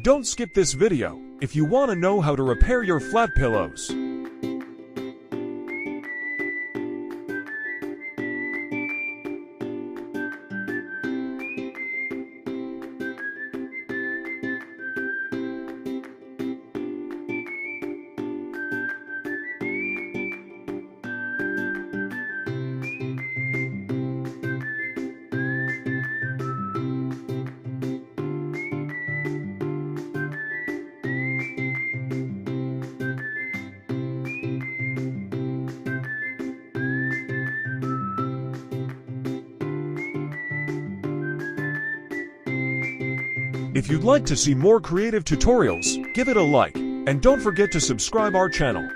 Don't skip this video if you want to know how to repair your flat pillows. If you'd like to see more creative tutorials, give it a like, and don't forget to subscribe our channel.